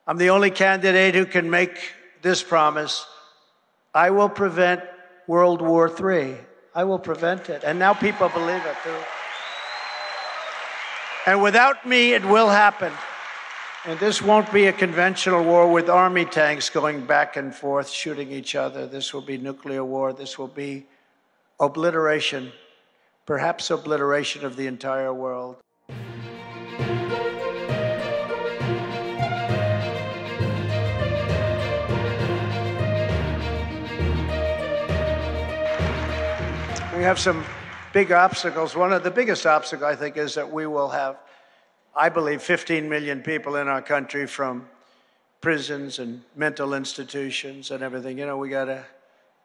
I'm the only candidate who can make this promise. I will prevent World War III. I will prevent it. And now people believe it, too. And without me, it will happen. And this won't be a conventional war with army tanks going back and forth, shooting each other. This will be nuclear war. This will be obliteration, perhaps obliteration of the entire world. We have some big obstacles. One of the biggest obstacles, I think, is that we will have, I believe, 15 million people in our country from prisons and mental institutions and everything. You know, we got to,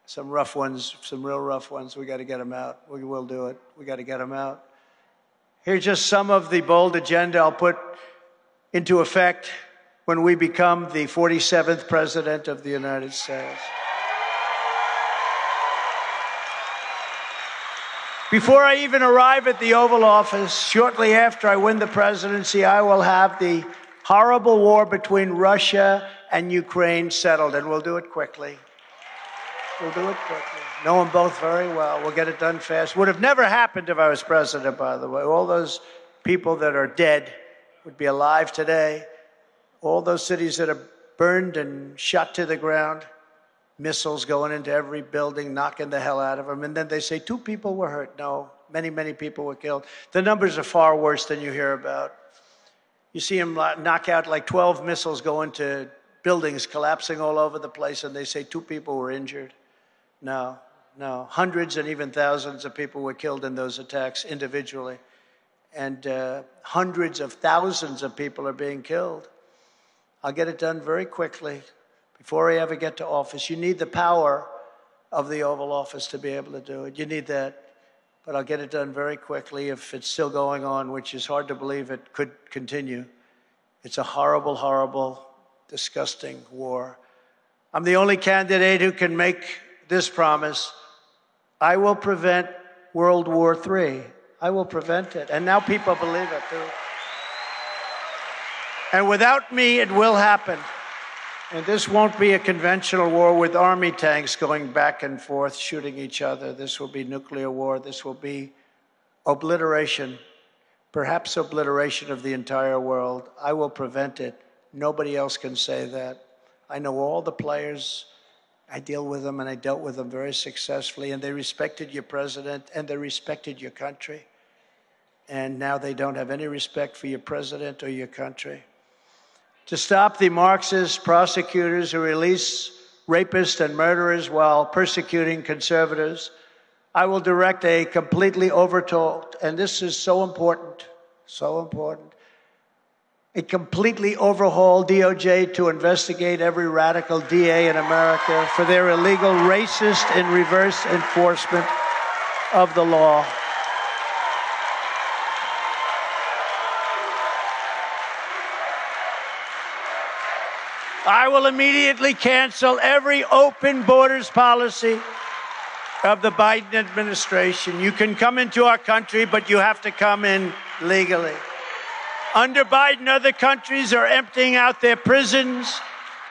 some rough ones, some real rough ones, we got to get them out. We will do it. We got to get them out. Here's just some of the bold agenda I'll put into effect when we become the 47th President of the United States. Before I even arrive at the Oval Office, shortly after I win the presidency, I will have the horrible war between Russia and Ukraine settled, and we'll do it quickly. We'll do it quickly. Know them both very well. We'll get it done fast. Would have never happened if I was president, by the way. All those people that are dead would be alive today. All those cities that are burned and shot to the ground. Missiles going into every building, knocking the hell out of them. And then they say 2 people were hurt. No, many, many people were killed. The numbers are far worse than you hear about. You see them knock out like 12 missiles go into buildings collapsing all over the place, and they say 2 people were injured. No, no. Hundreds and even thousands of people were killed in those attacks individually. And hundreds of thousands of people are being killed. I'll get it done very quickly. Before I ever get to office, you need the power of the Oval Office to be able to do it. You need that. But I'll get it done very quickly if it's still going on, which is hard to believe it could continue. It's a horrible, horrible, disgusting war. I'm the only candidate who can make this promise. I will prevent World War III. I will prevent it. And now people believe it, too. And without me, it will happen. And this won't be a conventional war with army tanks going back and forth, shooting each other. This will be nuclear war. This will be obliteration, perhaps obliteration of the entire world. I will prevent it. Nobody else can say that. I know all the players. I deal with them, and I dealt with them very successfully, and they respected your president, and they respected your country. And now they don't have any respect for your president or your country. To stop the Marxist prosecutors who release rapists and murderers while persecuting conservatives, I will direct a completely overhaul, and this is so important, a completely overhauled DOJ to investigate every radical DA in America for their illegal, racist, and reverse enforcement of the law. I will immediately cancel every open borders policy of the Biden administration. You can come into our country, but you have to come in legally. Under Biden, other countries are emptying out their prisons,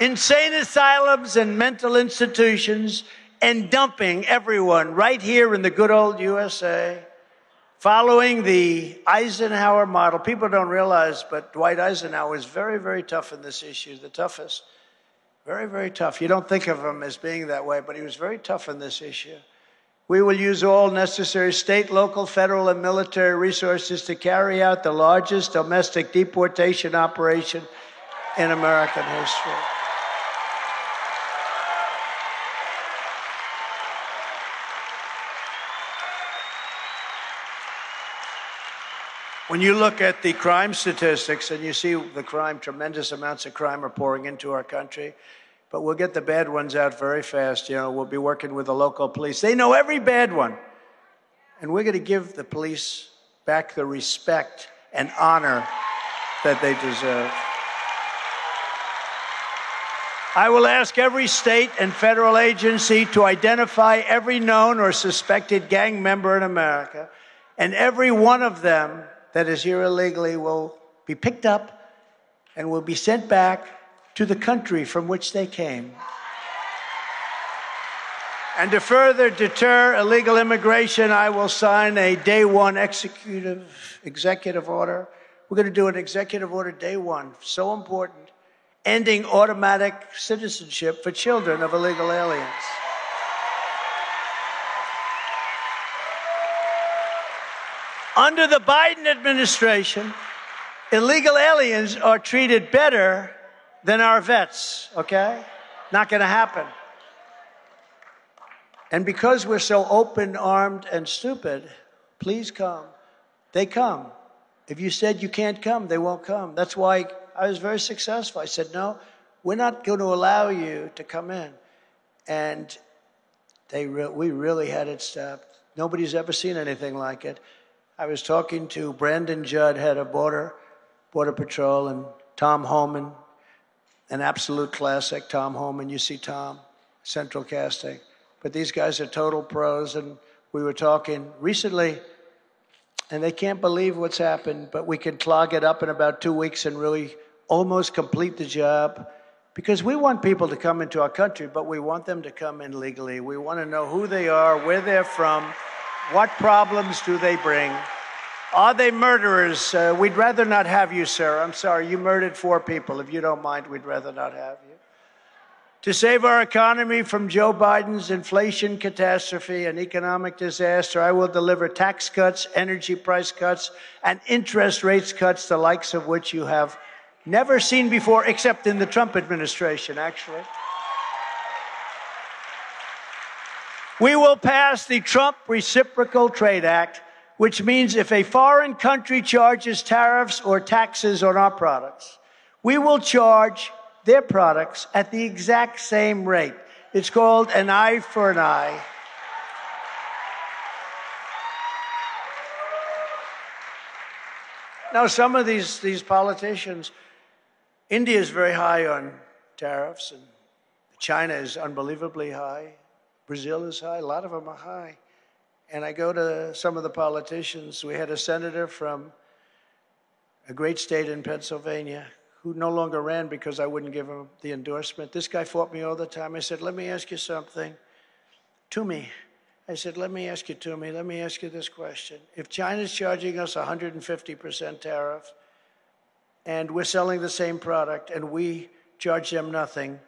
insane asylums, and mental institutions, and dumping everyone right here in the good old USA. Following the Eisenhower model, people don't realize, but Dwight Eisenhower was very, very tough in this issue, the toughest. Very, very tough. You don't think of him as being that way, but he was very tough in this issue. We will use all necessary state, local, federal, and military resources to carry out the largest domestic deportation operation in American history. When you look at the crime statistics and you see the crime, tremendous amounts of crime are pouring into our country, but we'll get the bad ones out very fast. You know, we'll be working with the local police. They know every bad one. And we're going to give the police back the respect and honor that they deserve. I will ask every state and federal agency to identify every known or suspected gang member in America, and every one of them that is here illegally will be picked up and will be sent back to the country from which they came. And to further deter illegal immigration, I will sign a day one executive order. We're going to do an executive order day one, so important, ending automatic citizenship for children of illegal aliens. Under the Biden administration, illegal aliens are treated better than our vets, okay? Not going to happen. And because we're so open, armed, and stupid, please come. They come. If you said you can't come, they won't come. That's why I was very successful. I said, no, we're not going to allow you to come in. And we really had it stopped. Nobody's ever seen anything like it. I was talking to Brandon Judd, head of Border Patrol, and Tom Homan, an absolute classic, Tom Homan. You see Tom, Central Casting. But these guys are total pros, and we were talking recently, and they can't believe what's happened, but we can clog it up in about 2 weeks and really almost complete the job. Because we want people to come into our country, but we want them to come in legally. We want to know who they are, where they're from, what problems do they bring. Are they murderers? We'd rather not have you, sir. I'm sorry, you murdered 4 people. If you don't mind, we'd rather not have you. To save our economy from Joe Biden's inflation catastrophe and economic disaster, I will deliver tax cuts, energy price cuts, and interest rates cuts, the likes of which you have never seen before, except in the Trump administration, actually. We will pass the Trump Reciprocal Trade Act, which means if a foreign country charges tariffs or taxes on our products, we will charge their products at the exact same rate. It's called an eye for an eye. Now, some of these politicians, India is very high on tariffs, and China is unbelievably high. Brazil is high. A lot of them are high. And I go to some of the politicians. We had a senator from a great state in Pennsylvania who no longer ran because I wouldn't give him the endorsement. This guy fought me all the time. I said, let me ask you something. I said, let me ask you this question. If China's charging us 150% tariff, and we're selling the same product, and we charge them nothing,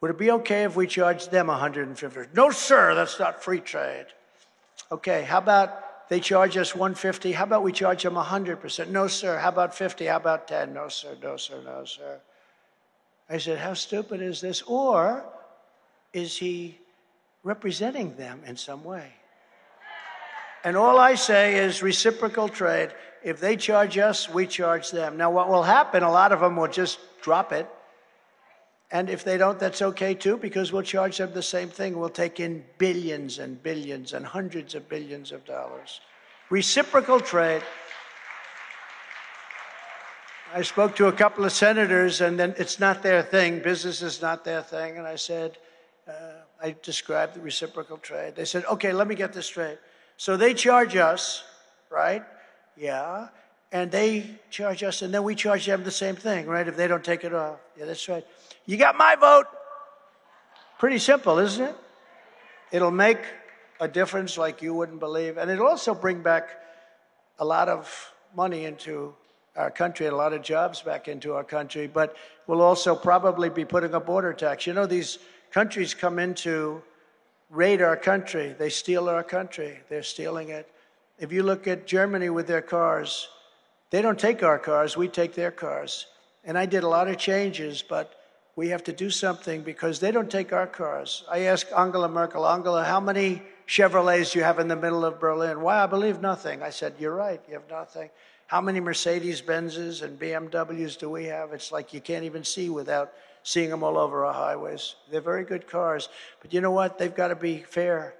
would it be okay if we charged them 150%? No, sir, that's not free trade. Okay, how about they charge us 150, how about we charge them 100%? No, sir. How about 50? How about 10? No, sir, no, sir, no, sir. I said, how stupid is this? Or is he representing them in some way? And all I say is reciprocal trade. If they charge us, we charge them. Now, what will happen, a lot of them will just drop it. And if they don't, that's okay too, because we'll charge them the same thing. We'll take in billions and billions and hundreds of billions of dollars. Reciprocal trade. I spoke to a couple of senators, and then it's not their thing. Business is not their thing. And I said, I described the reciprocal trade. They said, okay, let me get this straight. So they charge us, right? Yeah. And they charge us, and then we charge them the same thing, right? If they don't take it off. Yeah, that's right. You got my vote. Pretty simple, isn't it? It'll make a difference like you wouldn't believe. And it'll also bring back a lot of money into our country and a lot of jobs back into our country. But we'll also probably be putting a border tax. You know, these countries come in to raid our country. They steal our country. They're stealing it. If you look at Germany with their cars, they don't take our cars. We take their cars. And I did a lot of changes, but we have to do something because they don't take our cars. I asked Angela Merkel, Angela, how many Chevrolets do you have in the middle of Berlin? Why, I believe nothing. I said, you're right, you have nothing. How many Mercedes-Benzes and BMWs do we have? It's like you can't even see without seeing them all over our highways. They're very good cars. But you know what? They've got to be fair.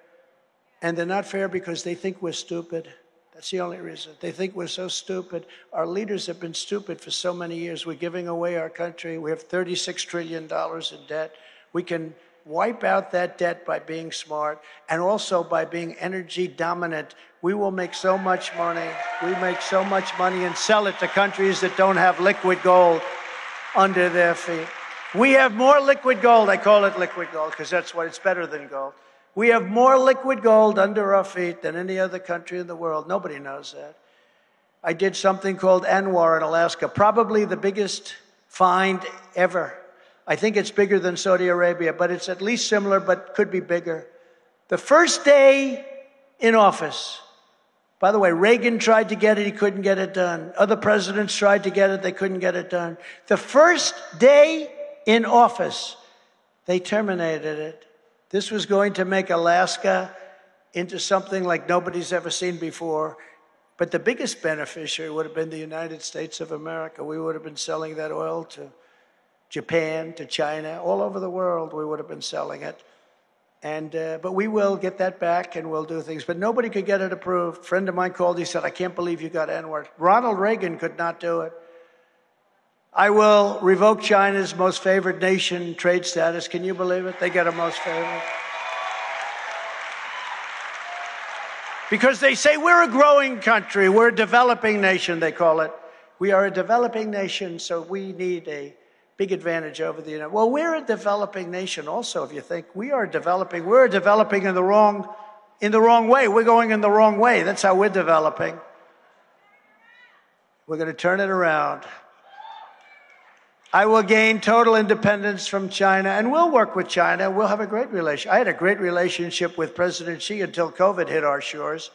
And they're not fair because they think we're stupid. That's the only reason. They think we're so stupid. Our leaders have been stupid for so many years. We're giving away our country. We have $36 trillion in debt. We can wipe out that debt by being smart and also by being energy dominant. We will make so much money. We make so much money and sell it to countries that don't have liquid gold under their feet. We have more liquid gold. I call it liquid gold because that's what it's better than gold. We have more liquid gold under our feet than any other country in the world. Nobody knows that. I did something called Anwar in Alaska, probably the biggest find ever. I think it's bigger than Saudi Arabia, but it's at least similar, but could be bigger. The first day in office, by the way, Reagan tried to get it, he couldn't get it done. Other presidents tried to get it, they couldn't get it done. The first day in office, they terminated it. This was going to make Alaska into something like nobody's ever seen before. But the biggest beneficiary would have been the United States of America. We would have been selling that oil to Japan, to China, all over the world we would have been selling it. But we will get that back and we'll do things. But nobody could get it approved. A friend of mine called, he said, I can't believe you got Anwar. Ronald Reagan could not do it. I will revoke China's most favored nation trade status. Can you believe it? They get a most favored. Because they say we're a growing country, we're a developing nation, they call it. We are a developing nation, so we need a big advantage over the United States. Well, we're a developing nation also, if you think. We're developing in the wrong way. We're going in the wrong way. That's how we're developing. We're going to turn it around. I will gain total independence from China, and we'll work with China. We'll have a great relationship. I had a great relationship with President Xi until COVID hit our shores,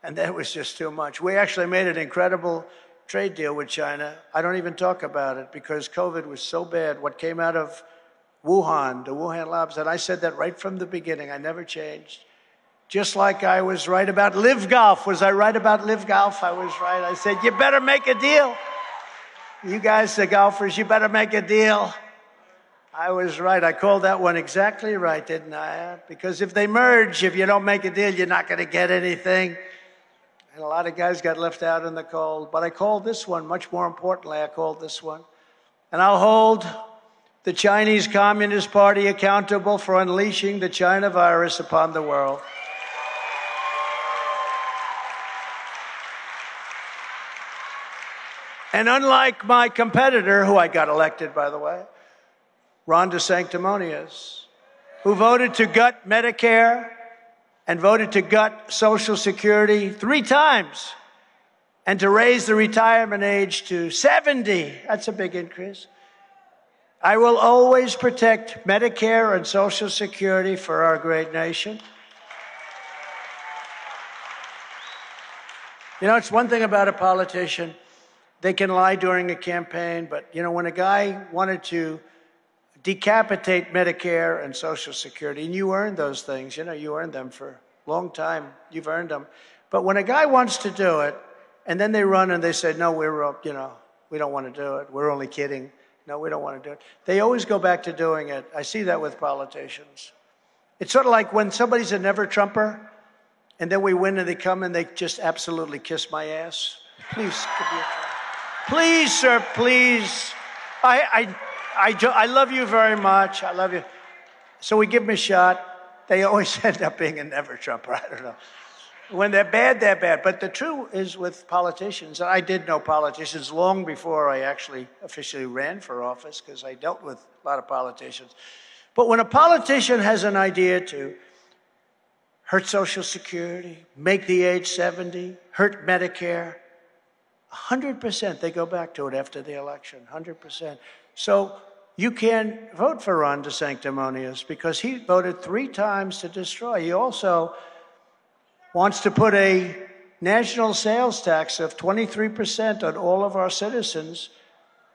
and that was just too much. We actually made an incredible trade deal with China. I don't even talk about it because COVID was so bad. What came out of Wuhan, the Wuhan labs, and I said that right from the beginning. I never changed. Just like I was right about Live Golf. Was I right about Live Golf? I was right. I said, you better make a deal. You guys, the golfers, you better make a deal. I was right. I called that one exactly right, didn't I? Because if they merge, if you don't make a deal, you're not going to get anything. And a lot of guys got left out in the cold. But I called this one, much more importantly, I called this one. And I'll hold the Chinese Communist Party accountable for unleashing the China virus upon the world. And unlike my competitor, who I got elected, by the way, Ron DeSanctimonious, who voted to gut Medicare and voted to gut Social Security 3 times and to raise the retirement age to 70. That's a big increase. I will always protect Medicare and Social Security for our great nation. You know, it's one thing about a politician. They can lie during a campaign, but, you know, when a guy wanted to decapitate Medicare and Social Security, and you earned those things, you know, you earned them for a long time, you've earned them. But when a guy wants to do it, and then they run and they say, no, you know, we don't want to do it, we're only kidding, no, we don't want to do it. They always go back to doing it. I see that with politicians. It's sort of like when somebody's a never-Trumper, and then we win and they come and they just absolutely kiss my ass. Please, give me a try. Please, sir, please. I love you very much. I love you. So we give them a shot. They always end up being a never-Trumper. I don't know. When they're bad, they're bad. But the truth is with politicians, I did know politicians long before I actually officially ran for office because I dealt with a lot of politicians. But when a politician has an idea to hurt Social Security, make the age 70, hurt Medicare, 100% they go back to it after the election, 100%. So you can vote for Ron DeSanctimonious because he voted 3 times to destroy. He also wants to put a national sales tax of 23% on all of our citizens,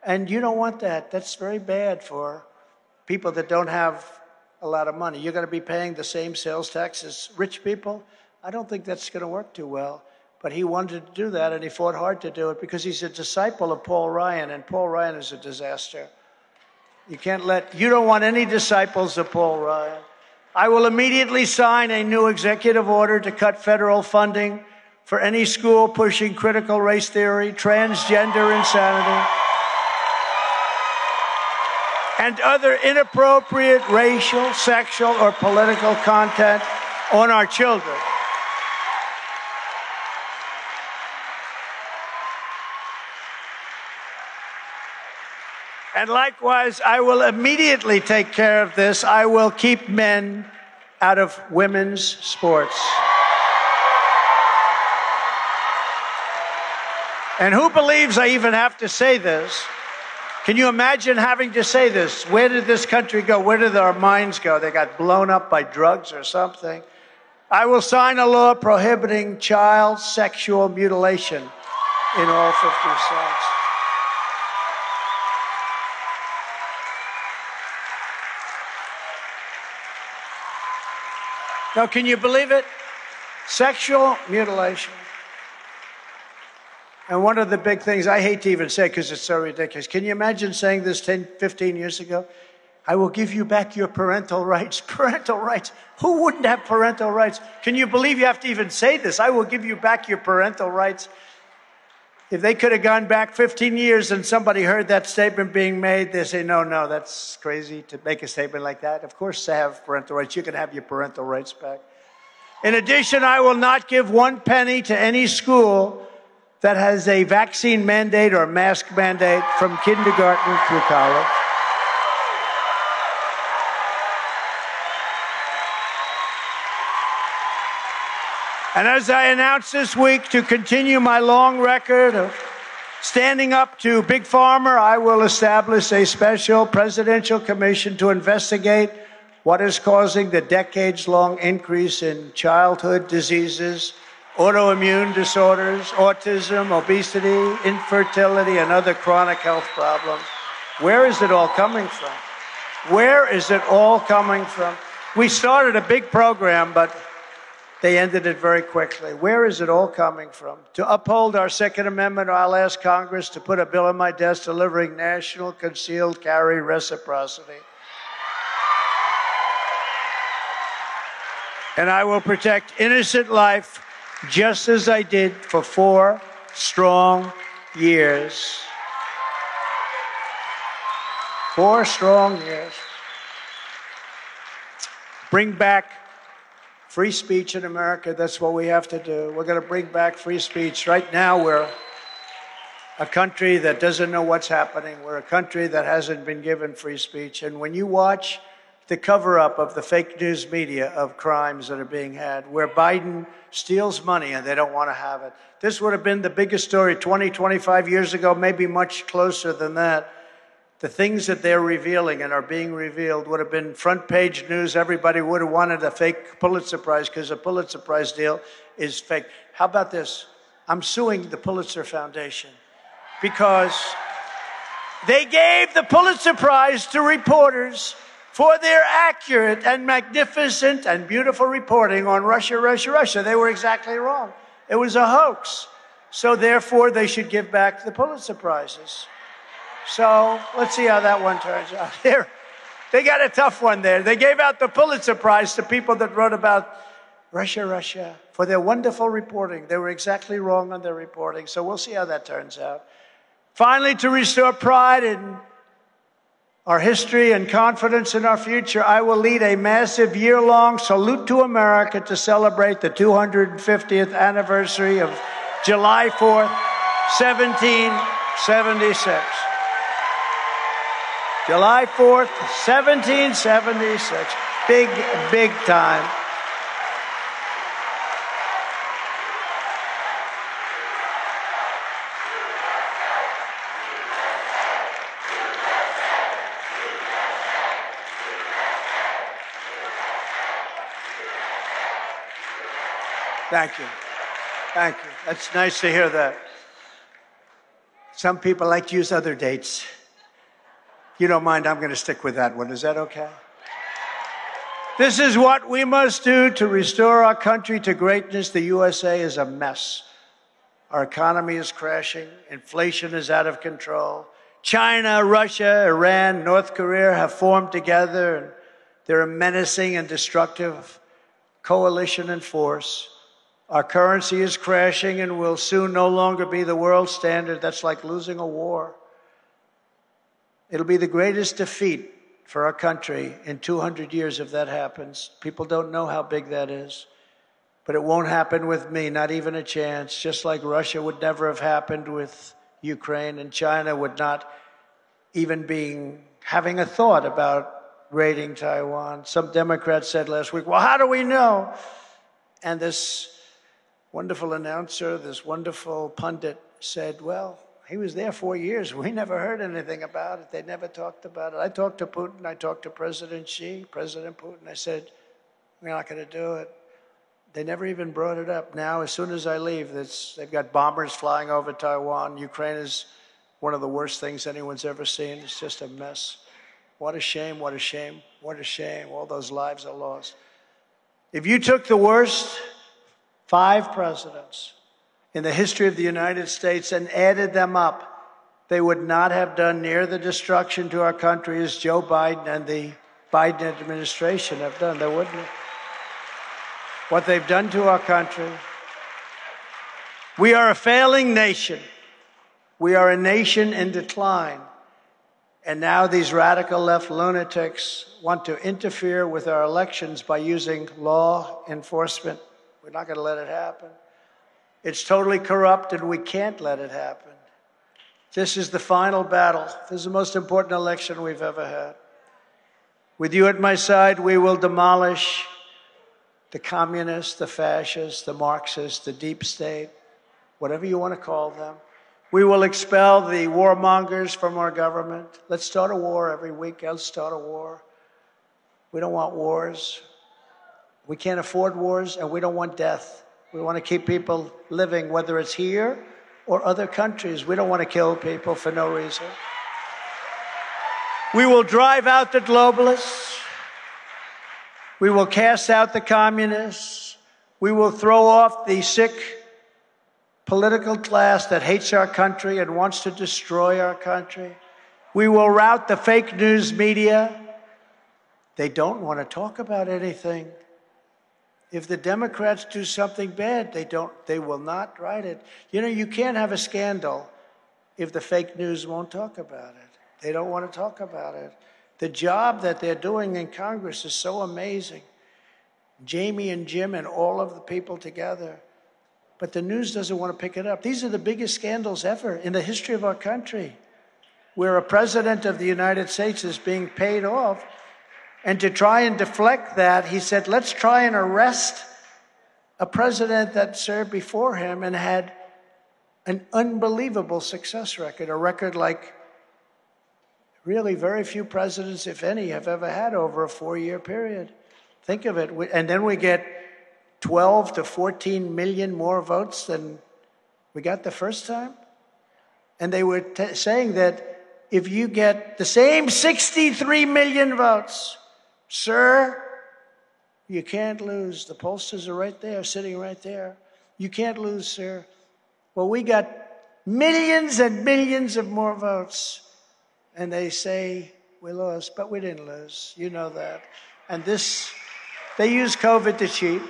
and you don't want that. That's very bad for people that don't have a lot of money. You're going to be paying the same sales tax as rich people? I don't think that's going to work too well. But he wanted to do that, and he fought hard to do it because he's a disciple of Paul Ryan, and Paul Ryan is a disaster. You don't want any disciples of Paul Ryan. I will immediately sign a new executive order to cut federal funding for any school pushing critical race theory, transgender insanity, and other inappropriate racial, sexual, or political content on our children. And likewise, I will immediately take care of this. I will keep men out of women's sports. And who believes I even have to say this? Can you imagine having to say this? Where did this country go? Where did our minds go? They got blown up by drugs or something. I will sign a law prohibiting child sexual mutilation in all 50 states. Now, can you believe it? Sexual mutilation. And one of the big things, I hate to even say because it's so ridiculous. Can you imagine saying this 10, 15 years ago? I will give you back your parental rights. Parental rights. Who wouldn't have parental rights? Can you believe you have to even say this? I will give you back your parental rights. If they could have gone back 15 years and somebody heard that statement being made, they say, no, that's crazy to make a statement like that. Of course, to have parental rights, you can have your parental rights back. In addition, I will not give 1 penny to any school that has a vaccine mandate or mask mandate from kindergarten through college. And as I announced this week, to continue my long record of standing up to Big Pharma, I will establish a special presidential commission to investigate what is causing the decades-long increase in childhood diseases, autoimmune disorders, autism, obesity, infertility, and other chronic health problems. Where is it all coming from? Where is it all coming from? We started a big program, but they ended it very quickly. Where is it all coming from? To uphold our Second Amendment, I'll ask Congress to put a bill on my desk delivering national concealed carry reciprocity. And I will protect innocent life just as I did for 4 strong years. 4 strong years. Bring back free speech in America. That's what we have to do. We're going to bring back free speech. Right now, we're a country that doesn't know what's happening. We're a country that hasn't been given free speech. And when you watch the cover-up of the fake news media of crimes that are being had, where Biden steals money and they don't want to have it. This would have been the biggest story 20, 25 years ago, maybe much closer than that. The things that they're revealing and are being revealed would have been front-page news. Everybody would have wanted a fake Pulitzer Prize because a Pulitzer Prize deal is fake. How about this? I'm suing the Pulitzer Foundation because they gave the Pulitzer Prize to reporters for their accurate and magnificent and beautiful reporting on Russia, Russia, Russia. They were exactly wrong. It was a hoax. So therefore, they should give back the Pulitzer Prizes. So let's see how that one turns out. They got a tough one there. They gave out the Pulitzer Prize to people that wrote about Russia, Russia, for their wonderful reporting. They were exactly wrong on their reporting. So we'll see how that turns out. Finally, to restore pride in our history and confidence in our future, I will lead a massive year-long salute to America to celebrate the 250th anniversary of July 4th, 1776. July 4th, 1776. Big, big time. Thank you. Thank you. That's nice to hear that. Some people like to use other dates. If you don't mind, I'm going to stick with that one. Is that okay? This is what we must do to restore our country to greatness. The USA is a mess. Our economy is crashing. Inflation is out of control. China, Russia, Iran, North Korea have formed together, and they're a menacing and destructive coalition and force. Our currency is crashing and will soon no longer be the world standard. That's like losing a war. It'll be the greatest defeat for our country in 200 years if that happens. People don't know how big that is. But it won't happen with me, not even a chance. Just like Russia would never have happened with Ukraine, and China would not even having a thought about raiding Taiwan. Some Democrats said last week, well, how do we know? And this wonderful announcer, this wonderful pundit said, well, he was there 4 years. We never heard anything about it. They never talked about it. I talked to Putin. I talked to President Xi, President Putin. I said, we're not going to do it. They never even brought it up. Now, as soon as I leave, they've got bombers flying over Taiwan. Ukraine is one of the worst things anyone's ever seen. It's just a mess. What a shame, what a shame, what a shame. All those lives are lost. If you took the worst 5 presidents in the history of the United States and added them up, they would not have done near the destruction to our country as Joe Biden and the Biden administration have done. They wouldn't have. What they've done to our country. We are a failing nation. We are a nation in decline. And now these radical left lunatics want to interfere with our elections by using law enforcement. We're not going to let it happen. It's totally corrupt, and we can't let it happen. This is the final battle. This is the most important election we've ever had. With you at my side, we will demolish the communists, the fascists, the Marxists, the deep state, whatever you want to call them. We will expel the warmongers from our government. Let's start a war every week. Let's start a war. We don't want wars. We can't afford wars, and we don't want death. We want to keep people living, whether it's here or other countries. We don't want to kill people for no reason. We will drive out the globalists. We will cast out the communists. We will throw off the sick political class that hates our country and wants to destroy our country. We will rout the fake news media. They don't want to talk about anything. If the Democrats do something bad, they will not write it. You know, you can't have a scandal if the fake news won't talk about it. They don't want to talk about it. The job that they're doing in Congress is so amazing. Jamie and Jim and all of the people together. But the news doesn't want to pick it up. These are the biggest scandals ever in the history of our country, where a president of the United States is being paid off. And to try and deflect that, he said, let's try and arrest a president that served before him and had an unbelievable success record, a record like really very few presidents, if any, have ever had over a 4-year period. Think of it. And then we get 12 to 14 million more votes than we got the first time. And they were saying that if you get the same 63 million votes, sir, you can't lose. The pollsters are right there, sitting right there. You can't lose, sir. Well, we got millions and millions of more votes. And they say we lost, but we didn't lose. You know that. And this, they use COVID to cheat.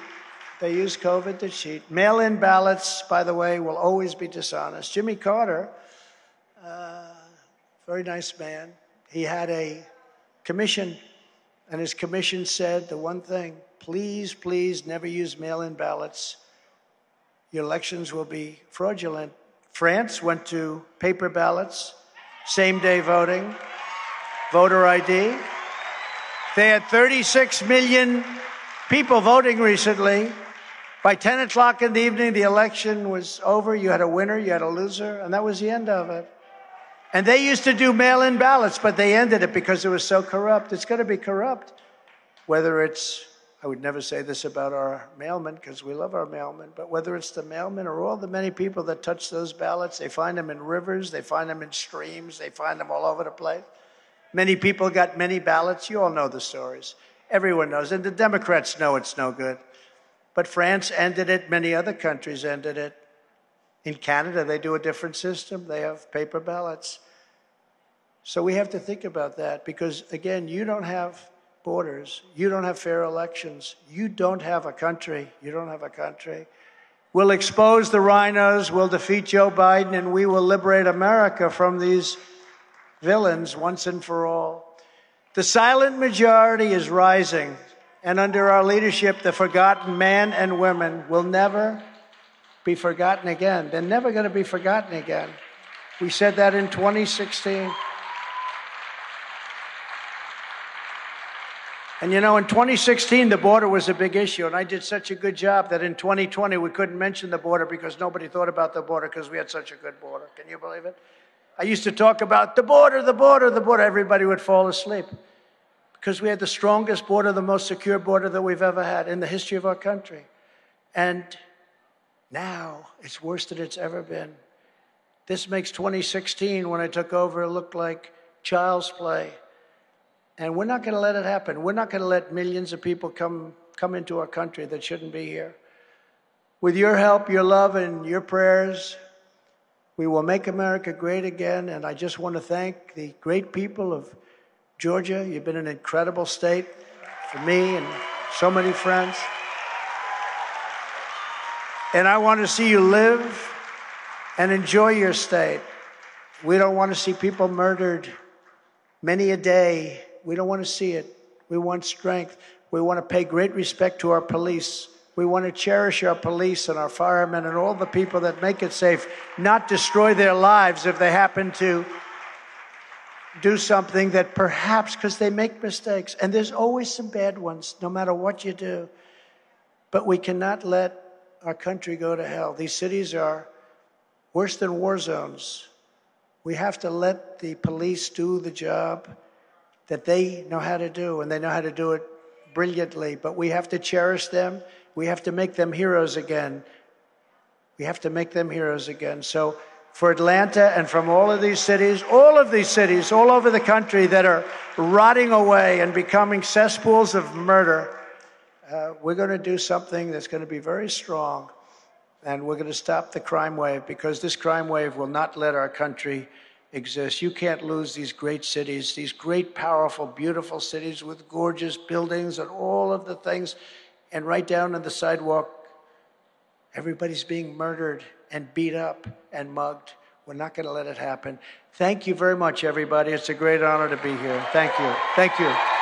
They use COVID to cheat. Mail-in ballots, by the way, will always be dishonest. Jimmy Carter, very nice man, he had a commission, and his commission said the one thing, please, please never use mail-in ballots. Your elections will be fraudulent. France went to paper ballots, same-day voting, voter ID. They had 36 million people voting recently. By 10 o'clock in the evening, the election was over. You had a winner, you had a loser, and that was the end of it. And they used to do mail-in ballots, but they ended it because it was so corrupt. It's going to be corrupt. Whether it's, I would never say this about our mailmen because we love our mailmen, but whether it's the mailmen or all the many people that touch those ballots, they find them in rivers, they find them in streams, they find them all over the place. Many people got many ballots. You all know the stories. Everyone knows, and the Democrats know it's no good. But France ended it. Many other countries ended it. In Canada, they do a different system. They have paper ballots. So we have to think about that because, again, you don't have borders. You don't have fair elections. You don't have a country. You don't have a country. We'll expose the rhinos. We'll defeat Joe Biden, and we will liberate America from these villains once and for all. The silent majority is rising, and under our leadership, the forgotten men and women will never be forgotten again. They're never going to be forgotten again. We said that in 2016. And you know, in 2016, the border was a big issue, and I did such a good job that in 2020, we couldn't mention the border because nobody thought about the border because we had such a good border. Can you believe it? I used to talk about the border, the border, the border. Everybody would fall asleep because we had the strongest border, the most secure border that we've ever had in the history of our country. And now it's worse than it's ever been. This makes 2016, when I took over, look like child's play. And we're not going to let it happen. We're not going to let millions of people come into our country that shouldn't be here. With your help, your love, and your prayers, we will make America great again. And I just want to thank the great people of Georgia. You've been an incredible state for me and so many friends. And I want to see you live and enjoy your state. We don't want to see people murdered many a day. We don't want to see it. We want strength. We want to pay great respect to our police. We want to cherish our police and our firemen and all the people that make it safe, not destroy their lives if they happen to do something that perhaps, because they make mistakes, and there's always some bad ones, no matter what you do. But we cannot let our country go to hell. These cities are worse than war zones. We have to let the police do the job that they know how to do, and they know how to do it brilliantly. But we have to cherish them. We have to make them heroes again. We have to make them heroes again. So for Atlanta and from all of these cities all over the country that are rotting away and becoming cesspools of murder, we're going to do something that's going to be very strong, and we're going to stop the crime wave, because this crime wave will not let our country exist. You can't lose these great cities, these great, powerful, beautiful cities with gorgeous buildings and all of the things. And right down on the sidewalk, everybody's being murdered and beat up and mugged. We're not going to let it happen. Thank you very much, everybody. It's a great honor to be here. Thank you. Thank you.